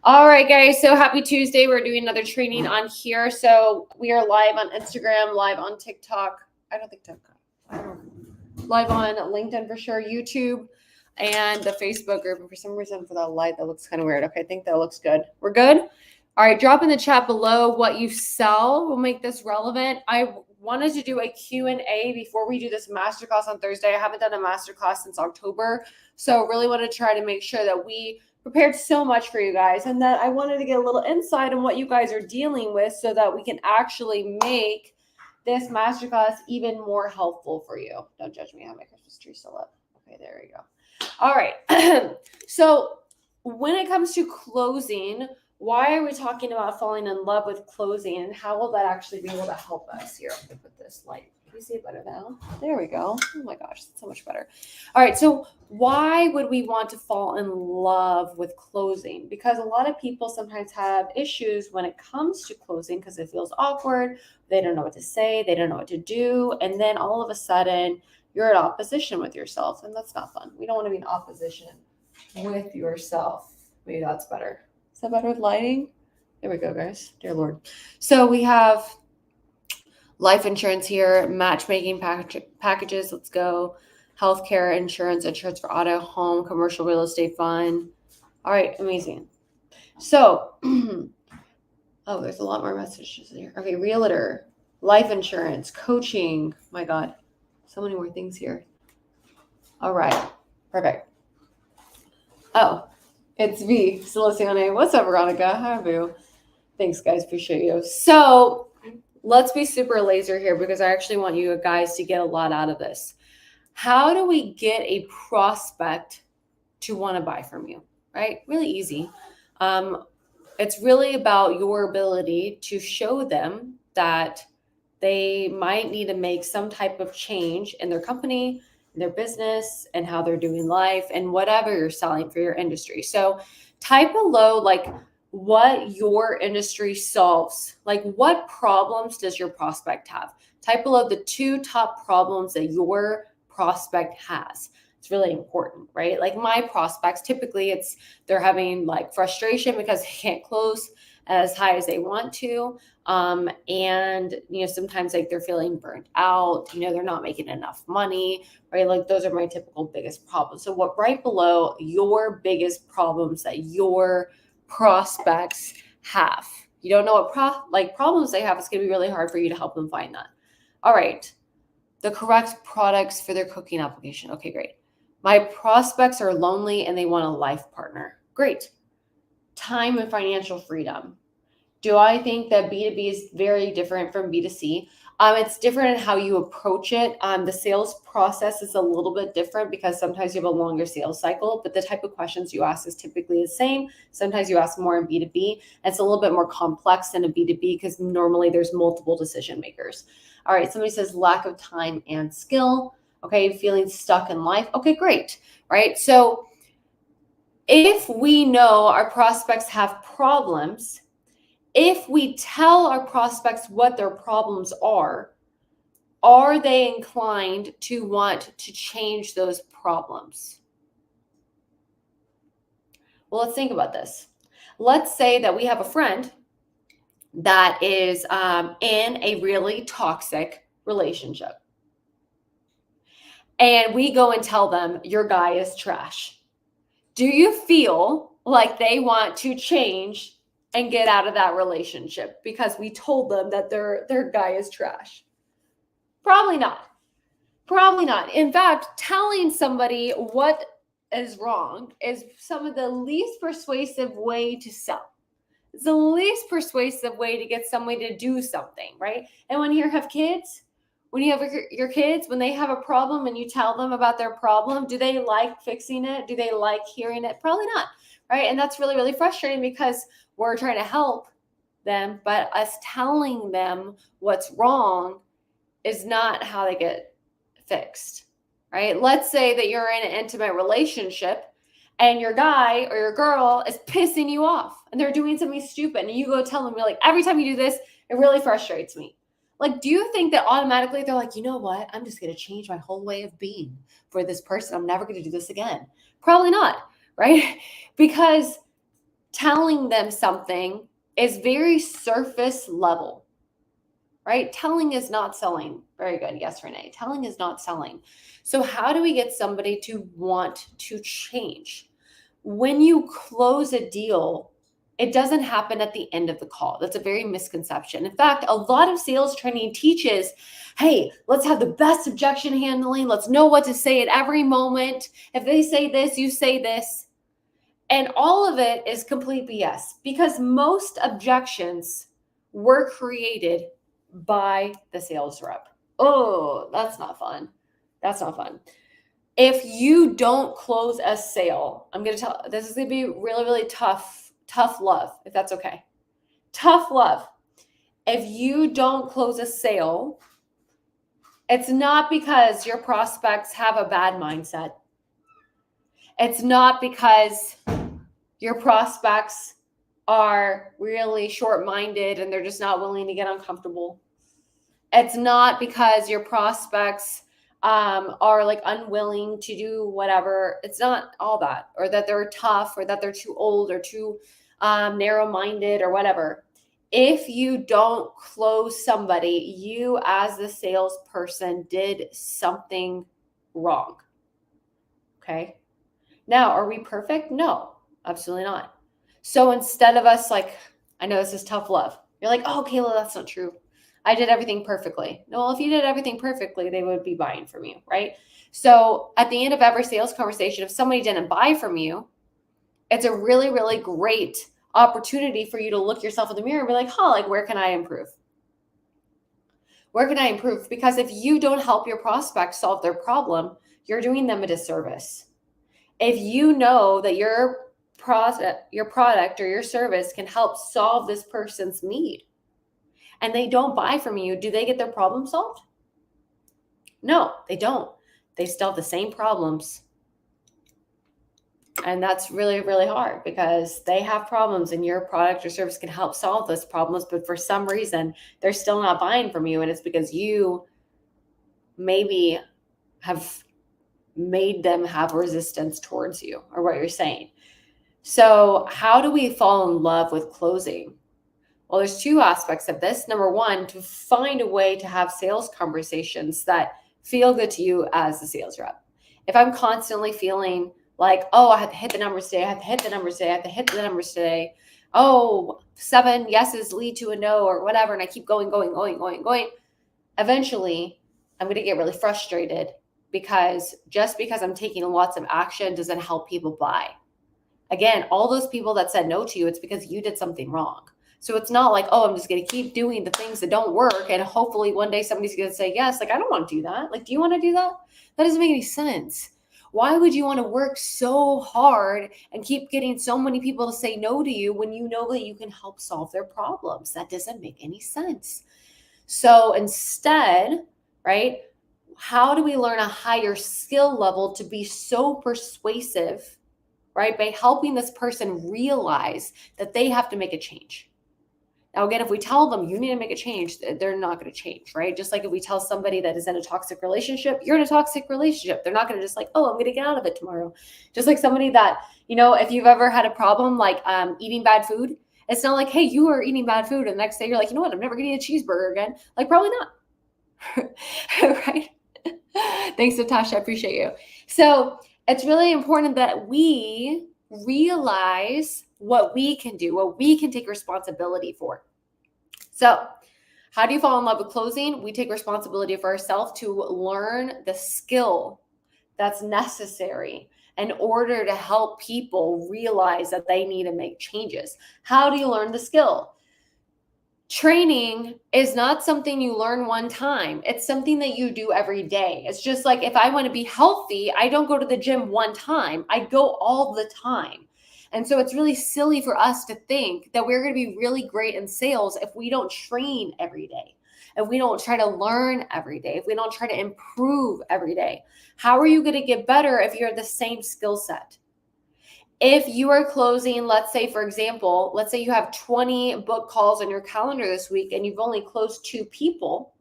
All right, guys. So happy Tuesday. We're doing another training on here. So we are live on Instagram, live on TikTok. I don't think TikTok. I don't know. Live on LinkedIn for sure, YouTube, and the Facebook group. And for some reason, for that light, that looks kind of weird. Okay, I think that looks good. We're good? All right, drop in the chat below what you sell. We'll make this relevant. I wanted to do a Q&A before we do this masterclass on Thursday. I haven't done a masterclass since October. So really want to try to make sure that we prepared so much for you guys, and that I wanted to get a little insight on what you guys are dealing with so that we can actually make this masterclass even more helpful for you. Don't judge me. I have my Christmas tree still up. Okay, there we go. All right. So when it comes to closing, why are we talking about falling in love with closing, and how will that actually be able to help us? Here, I'm going to put this light. Can you see it better now? There we go. Oh my gosh, that's so much better. All right, so why would we want to fall in love with closing? Because a lot of people sometimes have issues when it comes to closing because it feels awkward. They don't know what to say. They don't know what to do. And then all of a sudden, you're in opposition with yourself, and that's not fun. We don't want to be in opposition with yourself. Maybe that's better. Is that better with lighting? There we go, guys. Dear Lord. So we have life insurance here, matchmaking packages. Let's go. Healthcare, insurance for auto, home, commercial real estate fund. All right, amazing. So, oh, there's a lot more messages here. Okay, realtor, life insurance, coaching. My God, so many more things here. All right, perfect. Oh, it's V, Silicione. What's up, Veronica? Hi, Boo. Thanks, guys. Appreciate you. So let's be super laser here because I actually want you guys to get a lot out of this. How do we get a prospect to want to buy from you, right? Really easy. It's really about your ability to show them that they might need to make some type of change in their company, in their business, and how they're doing life, and whatever you're selling for your industry. So type below like what your industry solves. Like what problems does your prospect have? Type below the 2 top problems that your prospect has. It's really important, right? Like my prospects, typically they're having like frustration because they can't close as high as they want to. And sometimes like they're feeling burnt out, they're not making enough money, right? Like those are my typical biggest problems. So what right below your biggest problems that your prospects have. You don't know what problems they have, it's going to be really hard for you to help them find that. All right. The correct products for their cooking application. Okay, great. My prospects are lonely and they want a life partner. Great. Time and financial freedom. Do I think that B2B is very different from B2C? It's different in how you approach it. The sales process is a little bit different because sometimes you have a longer sales cycle, but the type of questions you ask is typically the same. Sometimes you ask more in B2B. It's a little bit more complex than a B2B because normally there's multiple decision makers. All right, somebody says lack of time and skill. Okay, feeling stuck in life. Okay, great, right? So if we know our prospects have problems, if we tell our prospects what their problems are they inclined to want to change those problems? Well, let's think about this. Let's say that we have a friend that is in a really toxic relationship. And we go and tell them, your guy is trash. Do you feel like they want to change and get out of that relationship because we told them that their guy is trash? Probably not. Probably not. In fact, telling somebody what is wrong is some of the least persuasive way to sell. It's the least persuasive way to get somebody to do something, right? And when you have kids, when you have your kids, when they have a problem and you tell them about their problem, do they like fixing it? Do they like hearing it? Probably not, right? And that's really, really frustrating because we're trying to help them, but us telling them what's wrong is not how they get fixed, right? Let's say that you're in an intimate relationship and your guy or your girl is pissing you off and they're doing something stupid and you go tell them, you're like, every time you do this, it really frustrates me. Like, do you think that automatically they're like, you know what? I'm just going to change my whole way of being for this person. I'm never going to do this again. Probably not, right? Because telling them something is very surface level, right? Telling is not selling. Very good. Yes, Renee. Telling is not selling. So how do we get somebody to want to change? When you close a deal, it doesn't happen at the end of the call. That's a very misconception. In fact, a lot of sales training teaches, hey, let's have the best objection handling. Let's know what to say at every moment. If they say this, you say this. And all of it is complete BS because most objections were created by the sales rep. Oh, that's not fun. That's not fun. If you don't close a sale, I'm going to tell, this is going to be really, really tough love, if that's okay. Tough love. If you don't close a sale, it's not because your prospects have a bad mindset. It's not because your prospects are really short-minded and they're just not willing to get uncomfortable. It's not because your prospects are like unwilling to do whatever. It's not all that, or that they're tough, or that they're too old, or too narrow-minded, or whatever. If you don't close somebody, you as the salesperson did something wrong. Okay. Now, are we perfect? No, absolutely not. So instead of us like, I know this is tough love. You're like, oh, Kayla, that's not true. I did everything perfectly. No, well, if you did everything perfectly, they would be buying from you, right? So at the end of every sales conversation, if somebody didn't buy from you, it's a really, really great opportunity for you to look yourself in the mirror and be like, like, where can I improve? Where can I improve? Because if you don't help your prospects solve their problem, you're doing them a disservice. If you know that your product or your service can help solve this person's need and they don't buy from you, do they get their problem solved? No, they don't. They still have the same problems. And that's really, really hard because they have problems and your product or service can help solve those problems. But for some reason, they're still not buying from you. And it's because you maybe have made them have resistance towards you or what you're saying. So how do we fall in love with closing? Well, there's two aspects of this. Number one, to find a way to have sales conversations that feel good to you as a sales rep. If I'm constantly feeling like, oh, I have to hit the numbers today, I have to hit the numbers today, I have to hit the numbers today. Oh, 7 yeses lead to a no or whatever. And I keep going. Eventually, I'm going to get really frustrated because just because I'm taking lots of action doesn't help people buy. Again, all those people that said no to you, it's because you did something wrong. So it's not like, oh, I'm just going to keep doing the things that don't work. And hopefully one day somebody's going to say yes. Like, I don't want to do that. Like, do you want to do that? That doesn't make any sense. Why would you want to work so hard and keep getting so many people to say no to you when you know that you can help solve their problems? That doesn't make any sense. So instead, right, how do we learn a higher skill level to be so persuasive, right, by helping this person realize that they have to make a change? Now, again, if we tell them you need to make a change, they're not going to change, right? Just like if we tell somebody that is in a toxic relationship, you're in a toxic relationship. They're not going to just like, oh, I'm going to get out of it tomorrow. Just like somebody that, if you've ever had a problem like eating bad food, it's not like, hey, you are eating bad food. And the next day you're like, you know what? I'm never going to eat a cheeseburger again. Like, probably not. Right? Thanks, Natasha. I appreciate you. So it's really important that we realize what we can do, what we can take responsibility for. So how do you fall in love with closing? We take responsibility for ourselves to learn the skill that's necessary in order to help people realize that they need to make changes. How do you learn the skill? Training is not something you learn one time. It's something that you do every day. It's just like if I want to be healthy, I don't go to the gym one time. I go all the time. And so it's really silly for us to think that we're going to be really great in sales if we don't train every day, if we don't try to learn every day, if we don't try to improve every day. How are you going to get better if you're the same skill set? If you are closing, let's say, for example, let's say you have 20 book calls on your calendar this week and you've only closed 2 people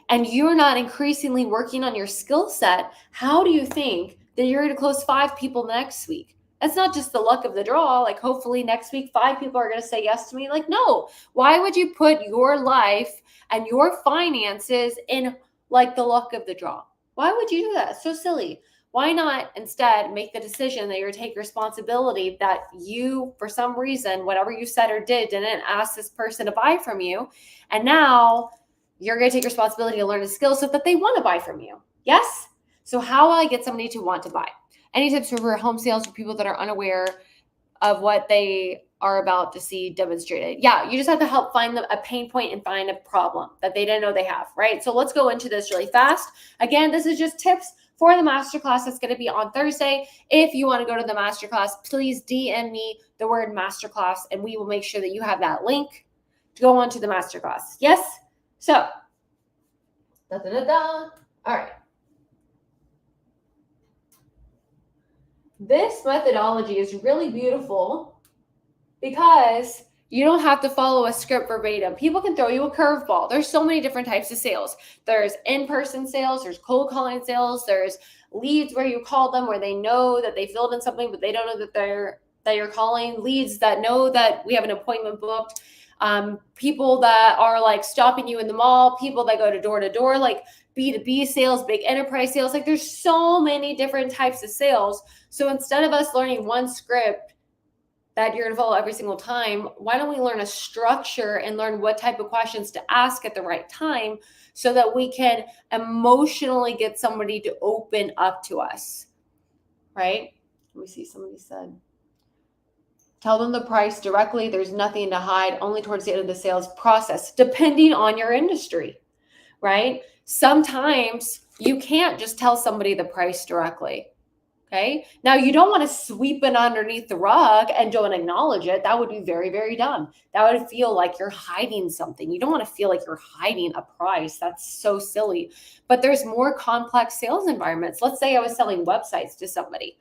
and you're not increasingly working on your skill set, how do you think that you're going to close 5 people next week? That's not just the luck of the draw. Like, hopefully next week, 5 people are going to say yes to me. Like, no, why would you put your life and your finances in like the luck of the draw? Why would you do that? It's so silly. Why not instead make the decision that you're going to take responsibility that you, for some reason, whatever you said or did, didn't ask this person to buy from you. And now you're going to take responsibility to learn the skills so that they want to buy from you. Yes? So how will I get somebody to want to buy? Any tips for home sales for people that are unaware of what they are about to see demonstrated? Yeah, you just have to help find them a pain point and find a problem that they didn't know they have, right? So let's go into this really fast. Again, this is just tips for the masterclass that's going to be on Thursday. If you want to go to the masterclass, please DM me the word masterclass, and we will make sure that you have that link to go on to the masterclass. Yes? So, all right. This methodology is really beautiful because you don't have to follow a script verbatim. People can throw you a curveball. There's so many different types of sales. There's in-person sales, there's cold calling sales, there's leads where you call them where they know that they filled in something, but they don't know that you're calling, leads that know that we have an appointment booked, people that are like stopping you in the mall, people that go to door, like B2B sales, big enterprise sales. Like, there's so many different types of sales. So instead of us learning one script that you're going to follow every single time, why don't we learn a structure and learn what type of questions to ask at the right time so that we can emotionally get somebody to open up to us, right? Let me see, somebody said, tell them the price directly. There's nothing to hide, only towards the end of the sales process, depending on your industry, right? Sometimes you can't just tell somebody the price directly. Okay. Now, you don't want to sweep it underneath the rug and don't acknowledge it. That would be very, very dumb. That would feel like you're hiding something. You don't want to feel like you're hiding a price. That's so silly. But there's more complex sales environments. Let's say I was selling websites to somebody.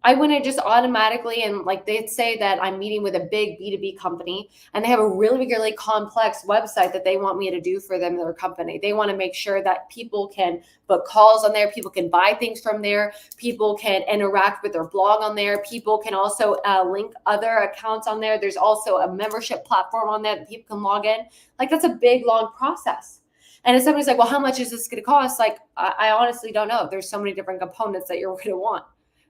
I wouldn't just automatically, and like they'd say that I'm meeting with a big B2B company and they have a really, really complex website that they want me to do for them, their company. They want to make sure that people can book calls on there, people can buy things from there, people can interact with their blog on there, people can also link other accounts on there. There's also a membership platform on there that people can log in. Like, that's a big, long process. And if somebody's like, well, how much is this going to cost? Like, I honestly don't know. There's so many different components that you're going to want.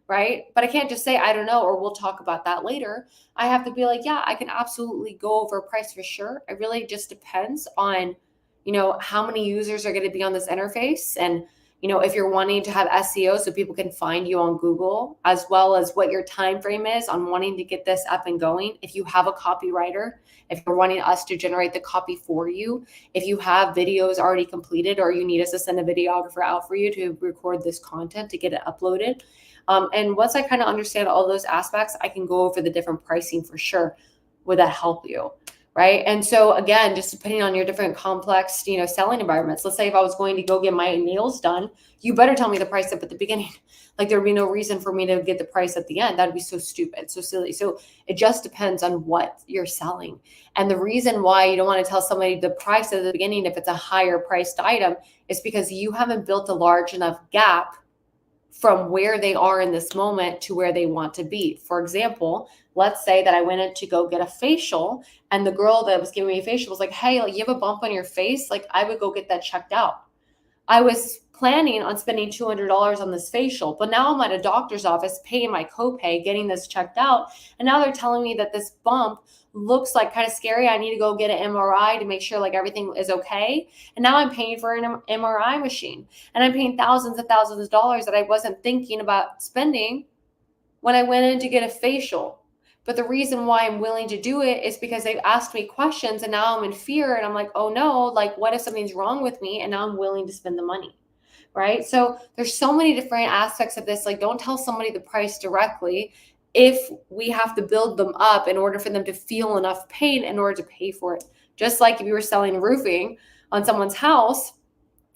Right? But I can't just say, I don't know, or we'll talk about that later. I have to be like, yeah, I can absolutely go over a price for sure. It really just depends on, how many users are going to be on this interface. And, if you're wanting to have SEO so people can find you on Google, as well as what your time frame is on wanting to get this up and going. If you have a copywriter, if you're wanting us to generate the copy for you, if you have videos already completed, or you need us to send a videographer out for you to record this content to get it uploaded. And once I kind of understand all those aspects, I can go over the different pricing for sure. Would that help you? Right. And so again, just depending on your different complex, selling environments. Let's say if I was going to go get my nails done, you better tell me the price up at the beginning. Like, there would be no reason for me to get the price at the end. That'd be so stupid, so silly. So it just depends on what you're selling. And the reason why you don't want to tell somebody the price at the beginning if it's a higher priced item is because you haven't built a large enough gap from where they are in this moment to where they want to be. For example, let's say that I went in to go get a facial and the girl that was giving me a facial was like, hey, like, you have a bump on your face. Like, I would go get that checked out. I was planning on spending $200 on this facial, but now I'm at a doctor's office paying my copay, getting this checked out. And now they're telling me that this bump looks like kind of scary. I need to go get an MRI to make sure like everything is okay. And now I'm paying for an MRI machine, and I'm paying thousands and thousands of dollars that I wasn't thinking about spending when I went in to get a facial. But the reason why I'm willing to do it is because they've asked me questions, and now I'm in fear, and I'm like, oh no, like, what if something's wrong with me? And now I'm willing to spend the money. Right? So there's so many different aspects of this. Like, don't tell somebody the price directly if we have to build them up in order for them to feel enough pain in order to pay for it. Just like if you were selling roofing on someone's house,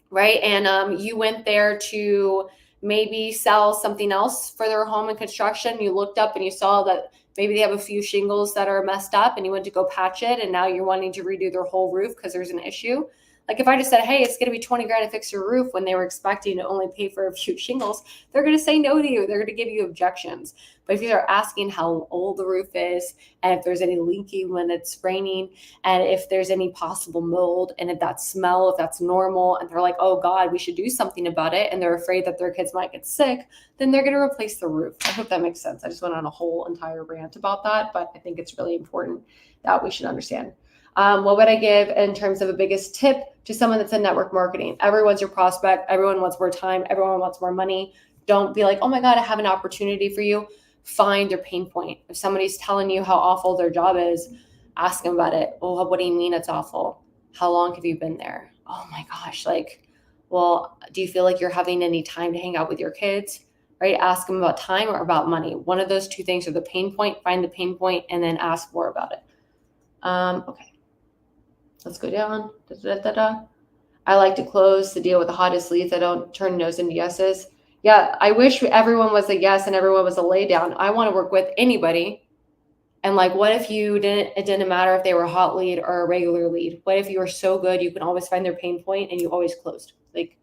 right? And you went there to maybe sell something else for their home and construction. You looked up and you saw that maybe they have a few shingles that are messed up, and you went to go patch it, and now you're wanting to redo their whole roof because there's an issue. Like if I just said, hey, it's going to be 20 grand to fix your roof when they were expecting to only pay for a few shingles, they're going to say no to you. They're going to give you objections. But if you start asking how old the roof is and if there's any leaking when it's raining and if there's any possible mold and if that smell, if that's normal, and they're like, oh God, we should do something about it, and they're afraid that their kids might get sick, then they're going to replace the roof. I hope that makes sense. I just went on a whole entire rant about that, but I think it's really important that we should understand. What would I give in terms of a biggest tip to someone that's in network marketing? Everyone's your prospect. Everyone wants more time. Everyone wants more money. Don't be like, oh my God, I have an opportunity for you. Find their pain point. If somebody's telling you how awful their job is, ask them about it. Well, what do you mean it's awful? How long have you been there? Oh my gosh. Like, well, do you feel like you're having any time to hang out with your kids? Right? Ask them about time or about money. One of those two things are the pain point. Find the pain point and then ask more about it. Okay. Let's go down. I like to close the deal with the hottest leads. I don't turn no's into yeses. Yeah, I wish everyone was a yes and everyone was a lay down. I want to work with anybody. And like, what if it didn't matter if they were a hot lead or a regular lead? What if you were so good you can always find their pain point and you always closed? Like,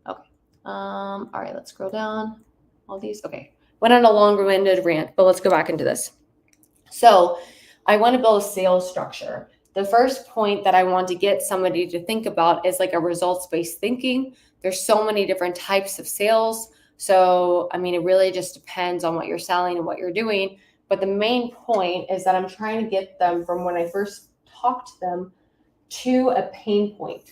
okay. All right, let's scroll down. All these. Okay. Went on a long-winded rant, but let's go back into this. So I want to build a sales structure. The first point that I want to get somebody to think about is like a results-based thinking. There's so many different types of sales. So, I mean, it really just depends on what you're selling and what you're doing. But the main point is that I'm trying to get them from when I first talked to them to a pain point.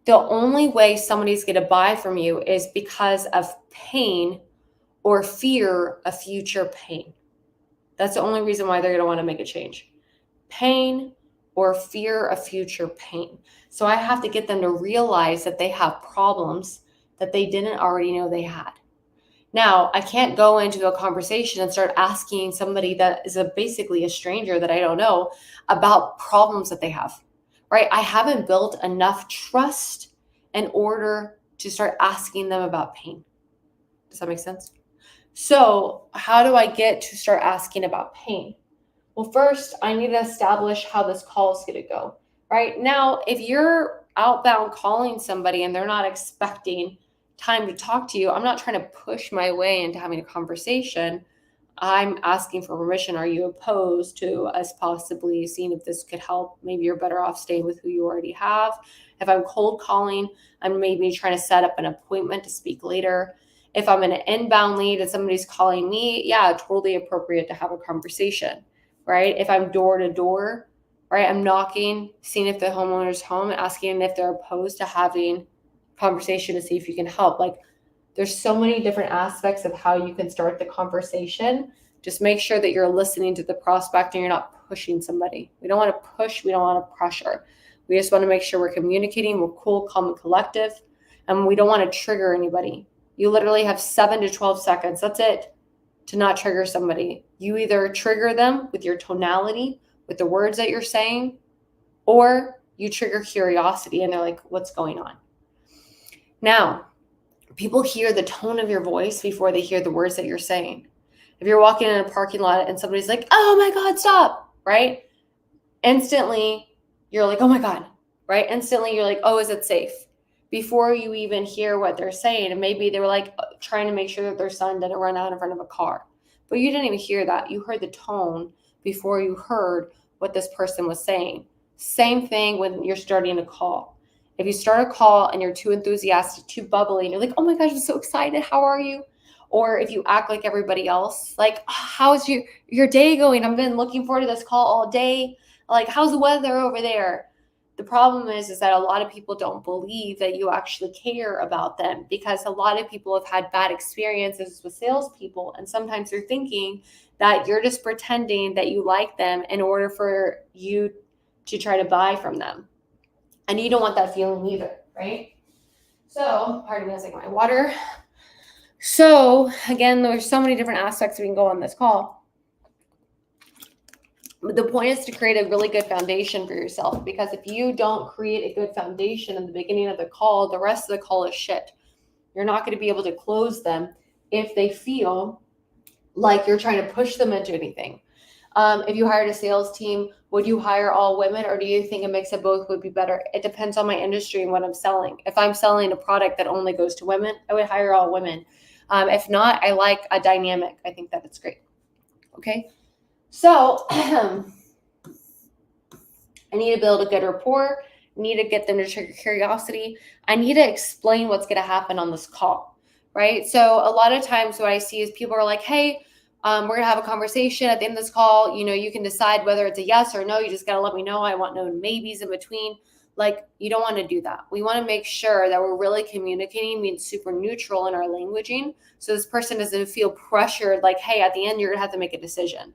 The only way somebody's going to buy from you is because of pain or fear of future pain. That's the only reason why they're going to want to make a change. Pain or fear of future pain. So I have to get them to realize that they have problems that they didn't already know they had. Now, I can't go into a conversation and start asking somebody that is basically a stranger that I don't know about problems that they have, right? I haven't built enough trust in order to start asking them about pain. Does that make sense? So how do I get to start asking about pain? Well, first, I need to establish how this call is going to go. Right now, if you're outbound calling somebody and they're not expecting time to talk to you, I'm not trying to push my way into having a conversation. I'm asking for permission. Are you opposed to us possibly seeing if this could help? Maybe you're better off staying with who you already have. If I'm cold calling, I'm maybe trying to set up an appointment to speak later. If I'm an inbound lead and somebody's calling me, yeah, totally appropriate to have a conversation, right? If I'm door to door, right, I'm knocking, seeing if the homeowner's home and asking if they're opposed to having conversation to see if you can help. Like, there's so many different aspects of how you can start the conversation. Just make sure that you're listening to the prospect and you're not pushing somebody. We don't want to push. We don't want to pressure. We just want to make sure we're communicating. We're cool, calm, and collective. And we don't want to trigger anybody. You literally have 7 to 12 seconds. That's it to not trigger somebody. You either trigger them with your tonality, with the words that you're saying, or you trigger curiosity and they're like, what's going on? Now, people hear the tone of your voice before they hear the words that you're saying. If you're walking in a parking lot and somebody's like, oh my God, stop, right? Instantly, you're like, oh my God, right? Instantly, you're like, oh, is it safe? Before you even hear what they're saying. And maybe they were like trying to make sure that their son didn't run out in front of a car. But you didn't even hear that. You heard the tone before you heard what this person was saying. Same thing when you're starting a call. If you start a call and you're too enthusiastic, too bubbly, and you're like, oh my gosh, I'm so excited. How are you? Or if you act like everybody else, like, how's your day going? I've been looking forward to this call all day. Like, how's the weather over there? The problem is that a lot of people don't believe that you actually care about them, because a lot of people have had bad experiences with salespeople. And sometimes they're thinking that you're just pretending that you like them in order for you to try to buy from them. And you don't want that feeling either, right? So, pardon me, I was taking my water. So, again, there's so many different aspects we can go on this call. The point is to create a really good foundation for yourself, because if you don't create a good foundation in the beginning of the call, the rest of the call is shit. You're not going to be able to close them if they feel like you're trying to push them into anything. If you hired a sales team, would you hire all women, or do you think a mix of both would be better? It depends on my industry and what I'm selling. If I'm selling a product that only goes to women, I would hire all women. If not, I like a dynamic. I think that it's great. Okay. So I need to build a good rapport. I need to get them to trigger curiosity. I need to explain what's going to happen on this call, right? So a lot of times what I see is people are like, hey, we're going to have a conversation at the end of this call. You can decide whether it's a yes or no. You just got to let me know. I want no maybes in between. Like, you don't want to do that. We want to make sure that we're really communicating, being super neutral in our languaging. So this person doesn't feel pressured, like, hey, at the end, you're going to have to make a decision.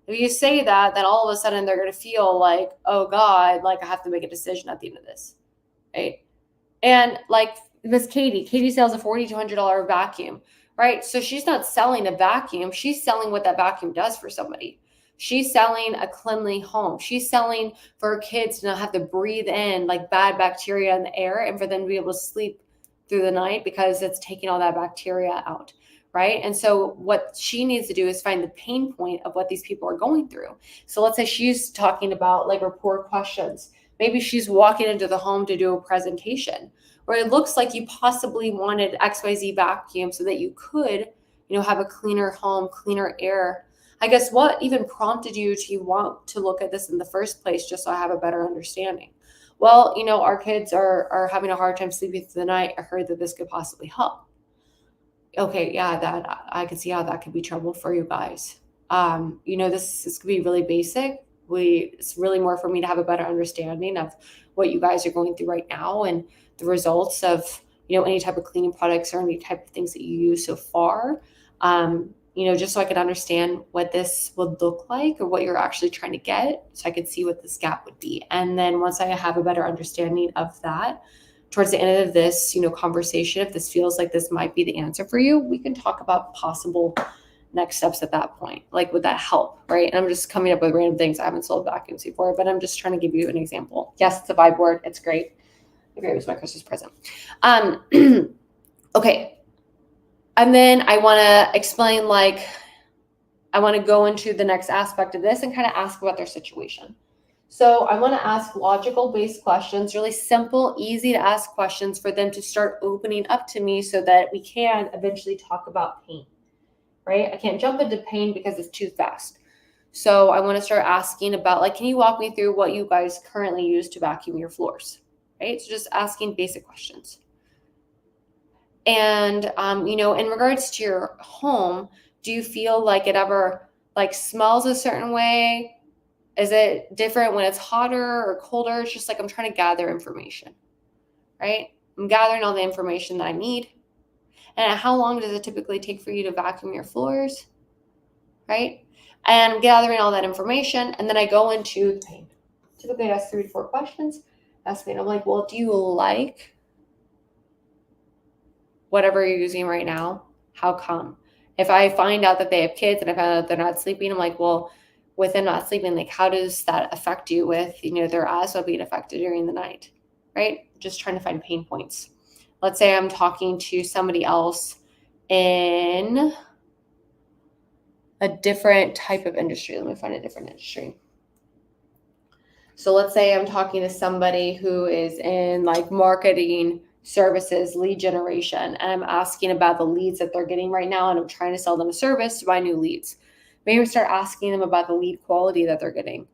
If you say that, then all of a sudden they're going to feel like, oh God, like I have to make a decision at the end of this, right? And like Miss Katie sells a $4,200 vacuum, right? So she's not selling a vacuum. She's selling what that vacuum does for somebody. She's selling a cleanly home. She's selling for her kids to not have to breathe in like bad bacteria in the air and for them to be able to sleep through the night because it's taking all that bacteria out. Right. And so what she needs to do is find the pain point of what these people are going through. So let's say she's talking about like rapport questions. Maybe she's walking into the home to do a presentation where it looks like you possibly wanted XYZ vacuum so that you could, have a cleaner home, cleaner air. I guess what even prompted you to want to look at this in the first place, just so I have a better understanding? Well, our kids are having a hard time sleeping through the night. I heard that this could possibly help. Okay, yeah, that I can see how that could be trouble for you guys. This could be really basic. It's really more for me to have a better understanding of what you guys are going through right now and the results of, any type of cleaning products or any type of things that you use so far. Just so I could understand what this would look like or what you're actually trying to get, so I could see what this gap would be. And then once I have a better understanding of that, towards the end of this, conversation, if this feels like this might be the answer for you, we can talk about possible next steps at that point. Like, would that help, right? And I'm just coming up with random things. I haven't sold vacuums before, but I'm just trying to give you an example. Yes, it's a vibe board. It's great. Okay, it was my Christmas present. Okay. And then I want to explain, I want to go into the next aspect of this and kind of ask about their situation. So I want to ask logical-based questions, really simple, easy to ask questions for them to start opening up to me so that we can eventually talk about pain, right? I can't jump into pain because it's too fast. So I want to start asking about, can you walk me through what you guys currently use to vacuum your floors, right? So just asking basic questions. And, in regards to your home, do you feel like it ever smells a certain way? Is it different when it's hotter or colder? It's just I'm trying to gather information, right? I'm gathering all the information that I need. And how long does it typically take for you to vacuum your floors, right? And I'm gathering all that information. And then I go into the pain. Typically, I ask 3 to 4 questions. I'm like, well, do you like whatever you're using right now? How come? If I find out that they have kids and I find out they're not sleeping, I'm like, well, with them not sleeping, how does that affect you with, their asthma being affected during the night, right? Just trying to find pain points. Let's say I'm talking to somebody else in a different type of industry. Let me find a different industry. So let's say I'm talking to somebody who is in marketing services, lead generation, and I'm asking about the leads that they're getting right now, and I'm trying to sell them a service to buy new leads. Maybe start asking them about the lead quality that they're getting.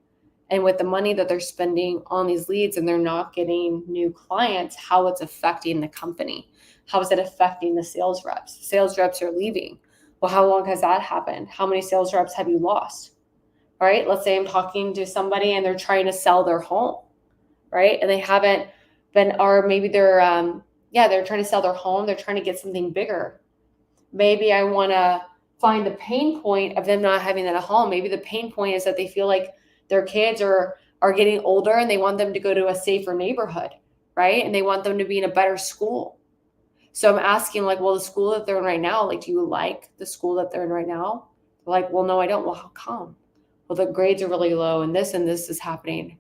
And with the money that they're spending on these leads and they're not getting new clients, how it's affecting the company. How is it affecting the sales reps? The sales reps are leaving. Well, how long has that happened? How many sales reps have you lost? All right, let's say I'm talking to somebody and they're trying to sell their home, right? And they haven't been, or maybe they're trying to sell their home. They're trying to get something bigger. Maybe I want to find the pain point of them not having that at home. Maybe the pain point is that they feel like their kids are getting older and they want them to go to a safer neighborhood, right? And they want them to be in a better school. So I'm asking well, the school that they're in right now, do you like the school that they're in right now? They're well, no, I don't. Well, how come? Well, the grades are really low and this is happening.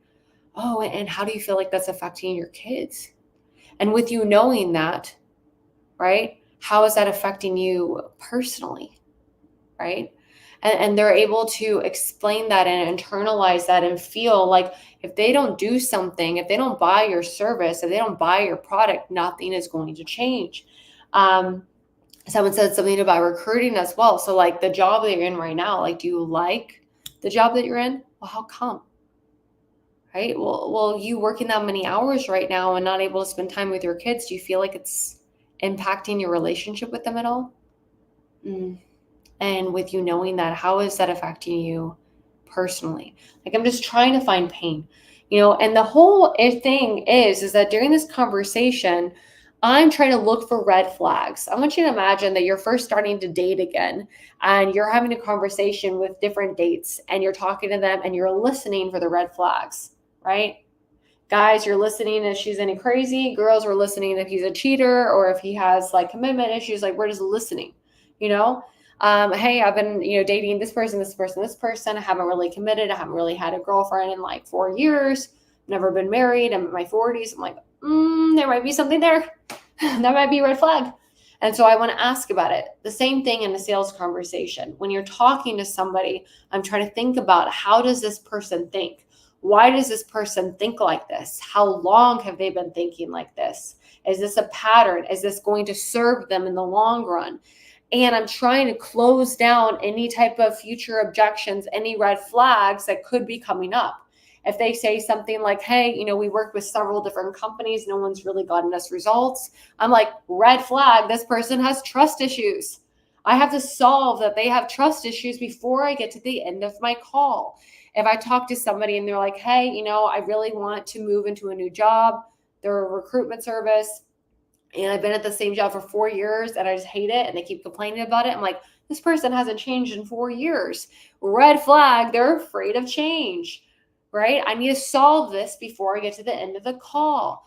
Oh, and how do you feel like that's affecting your kids? And with you knowing that, right, how is that affecting you personally? Right? And they're able to explain that and internalize that and feel like if they don't do something, if they don't buy your service, if they don't buy your product, nothing is going to change. Someone said something about recruiting as well. So like the job that you're in right now, like, do you like the job that you're in? Well, how come? Right? Well, you working that many hours right now and not able to spend time with your kids, do you feel like it's impacting your relationship with them at all? And with you knowing that, how is that affecting you personally? Like, I'm just trying to find pain, and the whole thing is that during this conversation, I'm trying to look for red flags. I want you to imagine that you're first starting to date again and you're having a conversation with different dates and you're talking to them and you're listening for the red flags, right? Guys, you're listening if she's any crazy. Girls are listening if he's a cheater or if he has like commitment issues. Like, we're just listening, you know? Hey, I've been, dating this person, this person, this person. I haven't really committed. I haven't really had a girlfriend in like 4 years. Never been married. I'm in my 40s. I'm like, there might be something there. That might be a red flag. And so I want to ask about it. The same thing in a sales conversation. When you're talking to somebody, I'm trying to think about, how does this person think? Why does this person think like this? How long have they been thinking like this? Is this a pattern? Is this going to serve them in the long run? And I'm trying to close down any type of future objections, any red flags that could be coming up. If they say something like, hey, we worked with several different companies, no one's really gotten us results. I'm like, red flag, this person has trust issues. I have to solve that they have trust issues before I get to the end of my call. If I talk to somebody and they're like, hey, I really want to move into a new job, they're a recruitment service, and I've been at the same job for 4 years and I just hate it and they keep complaining about it. I'm like, this person hasn't changed in 4 years. Red flag, they're afraid of change, right? I need to solve this before I get to the end of the call.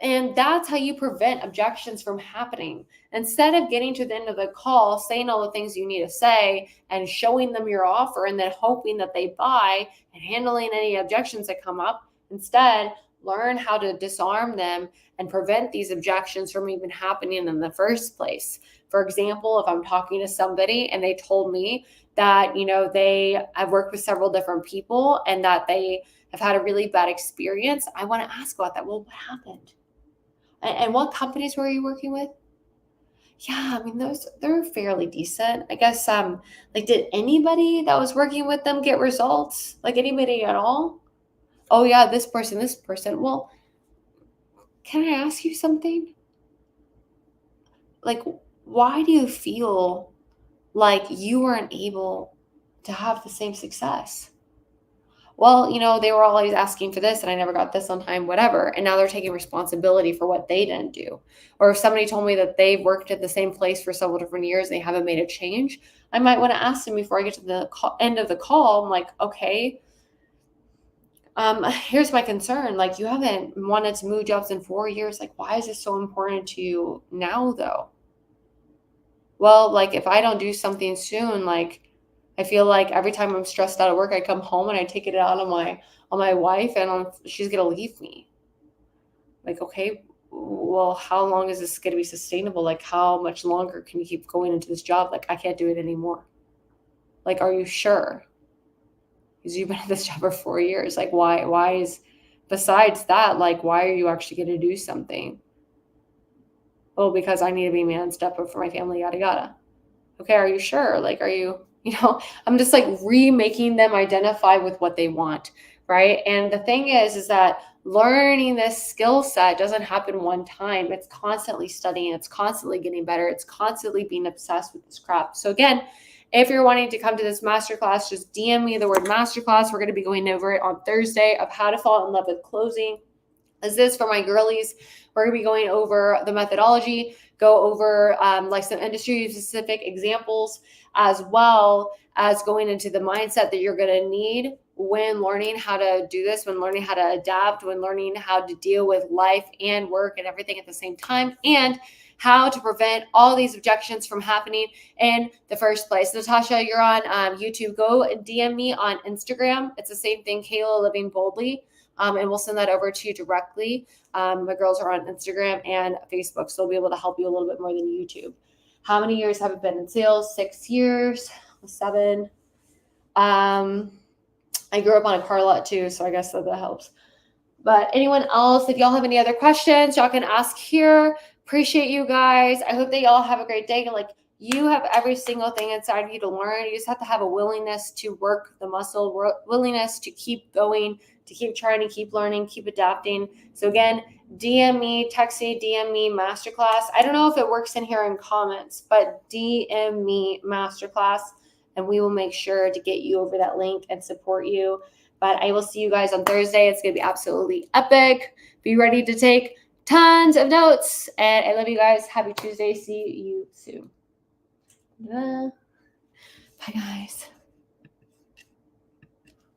And that's how you prevent objections from happening. Instead of getting to the end of the call, saying all the things you need to say and showing them your offer and then hoping that they buy and handling any objections that come up, instead, learn how to disarm them and prevent these objections from even happening in the first place. For example, if I'm talking to somebody and they told me that, I've worked with several different people and that they have had a really bad experience, I want to ask about that. Well, what happened? And what companies were you working with? Yeah, I mean, they're fairly decent. I guess, like, did anybody that was working with them get results? Like, anybody at all? Oh yeah, this person, this person. Well, can I ask you something? Like, why do you feel like you weren't able to have the same success? Well, they were always asking for this and I never got this on time, whatever. And now they're taking responsibility for what they didn't do. Or if somebody told me that they've worked at the same place for several different years and they haven't made a change, I might want to ask them before I get to the end of the call. I'm like, okay, here's my concern. Like, you haven't wanted to move jobs in 4 years. Like, why is this so important to you now though? Well, like, if I don't do something soon, like, I feel like every time I'm stressed out at work, I come home and I take it out on my wife and she's going to leave me. Like, okay, well, how long is this going to be sustainable? Like, how much longer can you keep going into this job? Like, I can't do it anymore. Like, are you sure? Because you've been at this job for 4 years. Like, why is, besides that, like, why are you actually going to do something? Oh, because I need to be man, step up for my family, yada, yada. Okay, are you sure? Like, are you, I'm just like remaking them identify with what they want, right? And the thing is that learning this skill set doesn't happen one time. It's constantly studying. It's constantly getting better. It's constantly being obsessed with this crap. So again, if you're wanting to come to this masterclass, just DM me the word masterclass. We're going to be going over it on Thursday of how to fall in love with closing. Is this for my girlies? We're going to be going over the methodology, go over like some industry specific examples, as well as going into the mindset that you're going to need when learning how to do this, when learning how to adapt, when learning how to deal with life and work and everything at the same time, and how to prevent all these objections from happening in the first place. Natasha, you're on YouTube. Go and DM me on Instagram. It's the same thing, Kayla Living Boldly. And we'll send that over to you directly. My girls are on Instagram and Facebook, so they'll be able to help you a little bit more than YouTube. How many years have I been in sales? 6 years, 7. I grew up on a car lot too, so I guess that helps. But anyone else, if y'all have any other questions, y'all can ask here. Appreciate you guys. I hope that y'all have a great day. Like, you have every single thing inside of you to learn. You just have to have a willingness to work the muscle, willingness to keep going, to keep trying, to keep learning, keep adapting. So again, DM me, text me, DM me Masterclass. I don't know if it works in here in comments, but DM me Masterclass, and we will make sure to get you over that link and support you. But I will see you guys on Thursday. It's going to be absolutely epic. Be ready to take tons of notes. And I love you guys. Happy Tuesday. See you soon. Bye, guys.